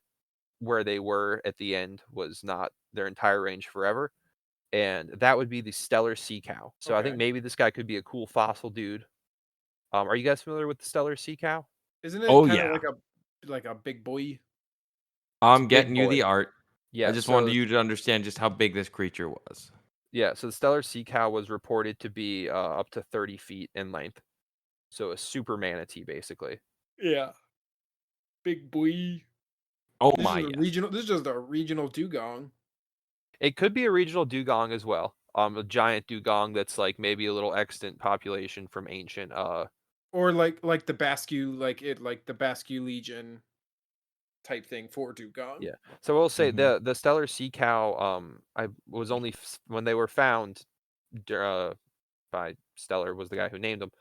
C: where they were at the end was not their entire range forever, and that would be the stellar sea cow. So I think
B: Okay.
C: maybe this guy could be a cool fossil dude. Are you guys familiar with the stellar sea cow?
B: Isn't it
A: Oh
B: kind of
A: yeah.
B: like a big boy?
C: It's a
A: I'm
C: big
A: getting you
C: boy.
A: the art. I
C: Yeah,
A: just wanted
C: so
A: you to understand just how big this creature was.
C: yeah, so the stellar sea cow was reported to be up to 30 feet in length. So a super manatee, basically.
B: Yeah. Big boy.
A: Oh
B: This is
A: my
B: a
A: yes.
B: regional. This is just a regional dugong,
C: It could be a regional dugong as well. A giant dugong that's like maybe a little extant population from ancient.
B: or like the Basque, like the Basque Legion type thing for dugong.
C: Yeah. So I will say
A: Mhm.
C: the stellar sea cow. I was only when they were found. By Stellar was the guy who named them.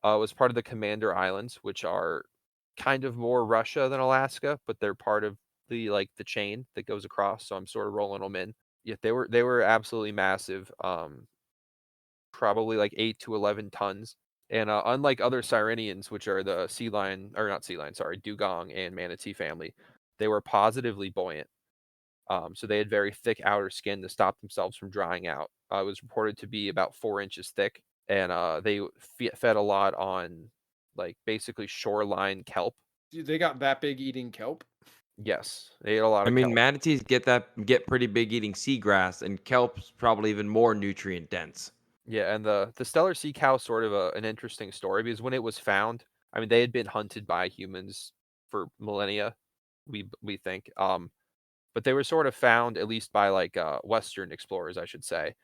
C: Was part of the Commander Islands, which are kind of more Russia than Alaska, but they're part of the like the chain that goes across. So I'm sort of rolling them in. Yeah, they were absolutely massive. Probably like 8 to 11 tons. And unlike other Sirenians, which are the sea lion or not sea lion, sorry, dugong and manatee family, they were positively buoyant. So they had very thick outer skin to stop themselves from drying out. It was reported to be about 4 inches thick, and they fed a lot on like basically shoreline kelp.
B: Dude, they got that big eating kelp.
C: Yes, they ate a lot
A: I
C: of
A: mean,
C: kelp.
A: manatees get pretty big eating seagrass, and kelp's probably even more nutrient dense.
C: Yeah, and the stellar sea cow is sort of an interesting story because when it was found, I mean, they had been hunted by humans for millennia. We think, but they were sort of found at least by like Western explorers, I should say,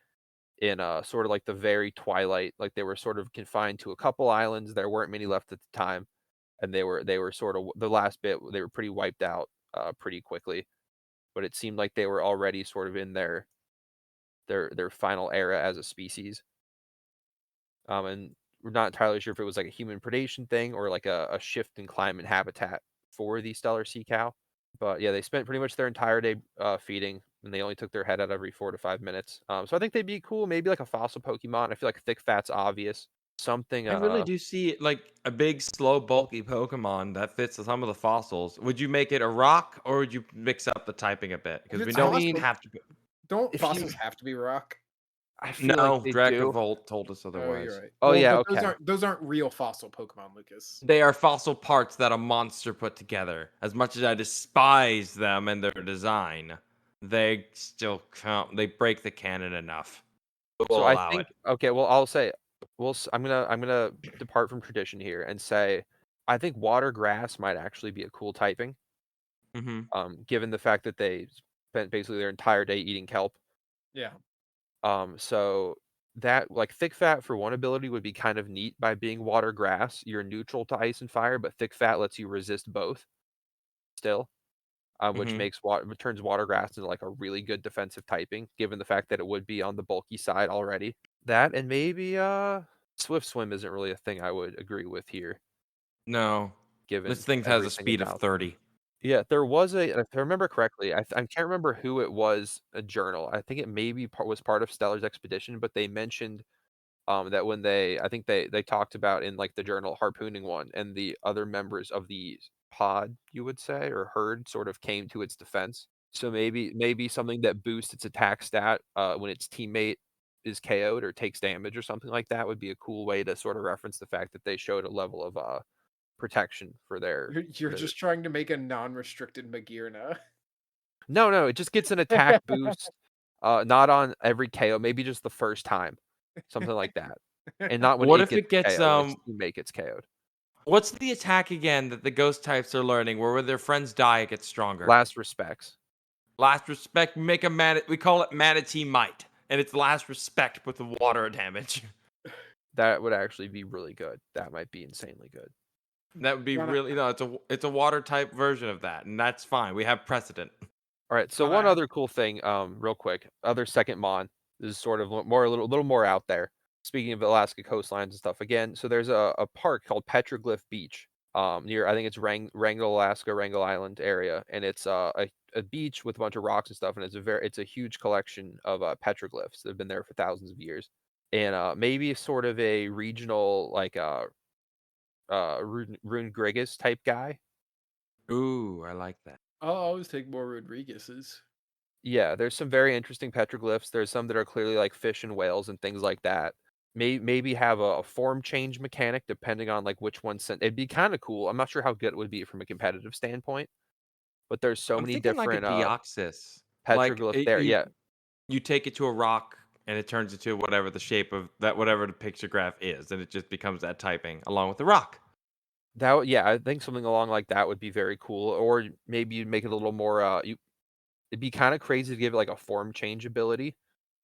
C: in sort of like the very twilight. Like they were sort of confined to a couple islands. There weren't many left at the time, and they were sort of the last bit. They were pretty wiped out pretty quickly. But it seemed like they were already sort of in their final era as a species. And we're not entirely sure if it was like a human predation thing or like a shift in climate habitat for the stellar sea cow. But yeah, they spent pretty much their entire day feeding, and they only took their head out every 4 to 5 minutes. So I think they'd be cool, maybe like a fossil Pokemon. I feel like thick fat's obvious. Something.
A: I really do see it like a big, slow, bulky Pokemon that fits some of the fossils. Would you make it a rock, or would you mix up the typing a bit?
B: If
A: Because we
B: it's
C: I
A: don't
C: mean,
B: fossil,
A: have to.
B: don't
C: if you,
B: fossils have to be rock?
C: I feel like
A: No,
C: they do.
A: Drakavolt told us
B: Oh, you're
A: otherwise.
B: right.
C: Oh
B: Well,
C: yeah,
B: but
C: okay.
B: those aren't real fossil Pokemon, Lucas.
A: They are fossil parts that a monster put together. As much as I despise them and their design, they still count. They break the canon enough.
C: So
A: We'll
C: I
A: allow it.
C: think okay. Well, I'll say, I'm gonna depart from tradition here and say, I think water grass might actually be a cool typing.
A: Hmm.
C: Given the fact that they spent basically their entire day eating kelp.
B: Yeah.
C: So that like thick fat for one ability would be kind of neat by being water grass. You're neutral to ice and fire, but thick fat lets you resist both still, which
A: Hmm.
C: makes water turns water grass into like a really good defensive typing, given the fact that it would be on the bulky side already. That and maybe swift swim isn't really a thing I would agree with here,
A: No, this
C: given
A: thing has a
C: everything
A: speed of
C: about them.
A: 30.
C: Yeah, there was if I remember correctly, I can't remember who it was, a journal. I think it maybe was part of Stellar's expedition, but they mentioned that when I think they talked about in like the journal harpooning one, and the other members of the pod, you would say, or herd, sort of came to its defense. So maybe something that boosts its attack stat when its teammate is KO'd or takes damage or something like that would be a cool way to sort of reference the fact that they showed a level of protection for
B: You're
C: their.
B: just trying to make a non-restricted Magearna.
C: No, it just gets an attack boost, not on every KO, maybe just the first time, something like that, and not when
A: What
C: it
A: if
C: gets
A: it gets
C: KO, when its teammate gets KO'd.
A: what's the attack again that the ghost types are learning where when their friends die it gets stronger?
C: Last respects.
A: Last respect, make a we call it manatee might, and it's last respect with the water damage.
C: That would actually be really good. That might be insanely good.
A: That would be
B: Donna,
A: really no, it's a water type version of that, and that's fine. We have precedent.
C: Alright, so
B: Donna, I
C: one
B: have
C: other cool thing, real quick, other second mon, this is sort of a little more out there. Speaking of Alaska coastlines and stuff, again, so there's a park called Petroglyph Beach, near I think it's Wrangell, Alaska, Wrangell Island area, and it's a beach with a bunch of rocks and stuff, and it's a huge collection of petroglyphs that have been there for thousands of years, and maybe sort of a regional like Rune Grigus type guy.
A: Ooh, I like that.
B: I'll always take more Rodriguez's.
C: Yeah, there's some very interesting petroglyphs. There's some that are clearly like fish and whales and things like that. Maybe have a form change mechanic depending on like which one sent. It'd be kind of cool. I'm not sure how good it would be from a competitive standpoint, but there's so
A: I'm
C: many
A: thinking like a
C: different
A: Deoxys. Like
C: petroglyphs there. Yeah,
A: you take it to a rock and it turns into whatever the shape of that whatever the pictograph is, and it just becomes that typing along with the rock.
C: yeah, I think something along like that would be very cool. Or maybe you'd make it a little more. It'd be kind of crazy to give it like a form change ability,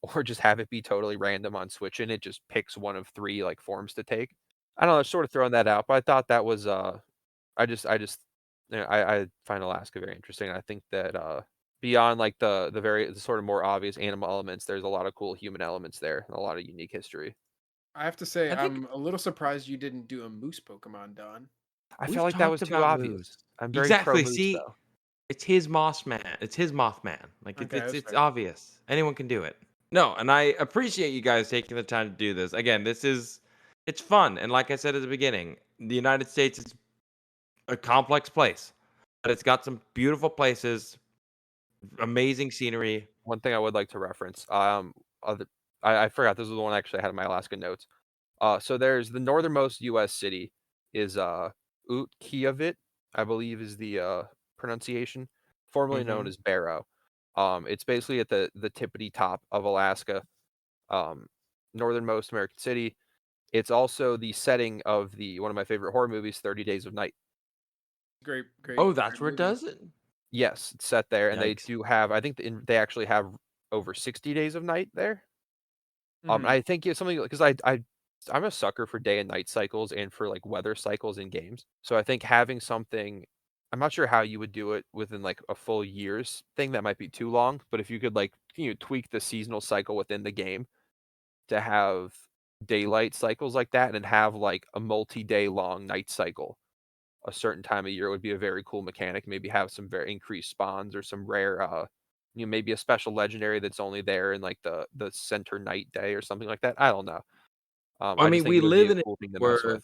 C: or just have it be totally random on Switch and it just picks one of three like forms to take. I don't know, sort of throwing that out, but I thought that was I just I find Alaska very interesting. I think that beyond like the sort of more obvious animal elements, there's a lot of cool human elements there and a lot of unique history.
B: I have to say,
A: I think
B: I'm a little surprised you didn't do a moose Pokemon, Don.
C: I felt
A: we've
C: like that
A: talked
C: was too
A: about
C: obvious.
A: Moose.
C: I'm very pro
A: Exactly.
C: moose
A: See,
C: though.
A: it's his Mothman. It's his Mothman. Like
B: Okay, that's
A: it's
B: fair.
A: obvious. Anyone can do it. No, and I appreciate you guys taking the time to do this. Again, it's fun, and like I said at the beginning, the United States is a complex place, but it's got some beautiful places, amazing scenery.
C: One thing I would like to reference, other, I forgot this was the one actually I had in my Alaska notes. So there's the northernmost U.S. city is Utqiagvik, I believe is the pronunciation, formerly known
A: Hmm.
C: as Barrow. It's basically at the tippity top of Alaska, um, northernmost American city. It's also the setting of the one of my favorite horror movies, 30 Days of Night.
B: Great, great,
A: Oh, that's
B: great
A: where it
B: movie.
A: does it.
C: Yes, it's set there, and they
A: Yikes.
C: do have. I think they actually have over 60 days of night there.
B: Mhm.
C: I think it's something because I'm a sucker for day and night cycles and for like weather cycles in games. So I think having something, I'm not sure how you would do it within like a full year's thing. That might be too long. But if you could like tweak the seasonal cycle within the game to have daylight cycles like that and have like a multi-day long night cycle a certain time of year would be a very cool mechanic. Maybe have some very increased spawns or some rare maybe a special legendary that's only there in like the center night day or something like that. I don't know.
A: I
C: I just
A: mean,
C: think
A: we
C: it would be
A: live
C: a
A: in it
C: cool thing to mess with.
A: where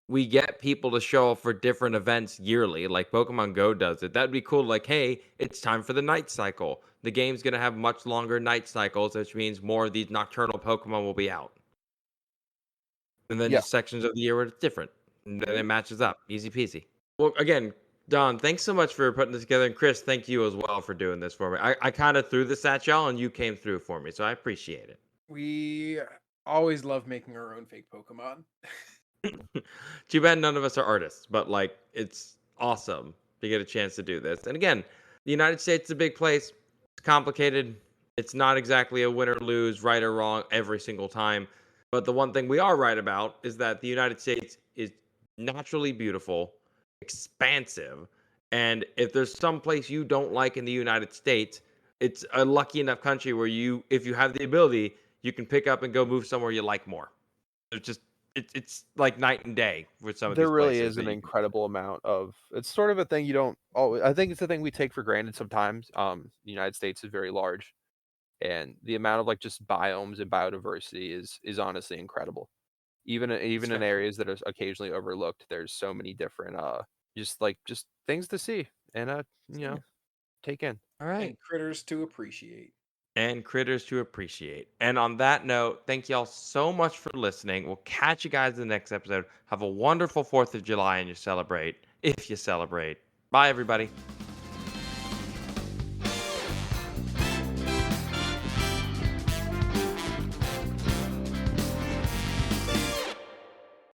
A: we get people to show up for different events yearly, like Pokemon Go does it. That'd be cool. Like, hey, it's time for the night cycle. The game's gonna have much longer night cycles, which means more of these nocturnal Pokemon will be out. And then
C: Yeah,
A: just sections of the year where it's different. And then it
B: Okay.
A: matches up. Easy peasy. Well, again, Don, thanks so much for putting this together. And Chris, thank you as well for doing this for me. I kind of threw this at y'all and you came through for me. So I appreciate it.
B: We always love making our own fake Pokemon.
A: Too bad none of us are artists, but like it's awesome to get a chance to do this. And again, the United States is a big place. It's complicated. It's not exactly a win or lose, right or wrong every single time. But the one thing we are right about is that the United States is naturally beautiful, expansive, and if there's some place you don't like in the United States, it's a lucky enough country where if you have the ability, you can pick up and go move somewhere you like more. There's just it's like night and day with some of
C: there
A: these
C: really
A: places
C: is
A: that
C: an
A: you can.
C: incredible amount of. It's sort of a thing you don't. Oh, I think it's a thing we take for granted sometimes. The United States is very large, and the amount of like just biomes and biodiversity is honestly incredible.
B: It's
C: Even in
B: fair.
C: areas that are occasionally overlooked, there's so many different just things to see and
A: Yeah.
C: take in.
A: All
B: And
A: right.
B: critters to appreciate.
A: and critters to appreciate. And on that note, thank y'all so much for listening. We'll catch you guys in the next episode. Have a wonderful 4th of July and you celebrate, if you celebrate. Bye, everybody.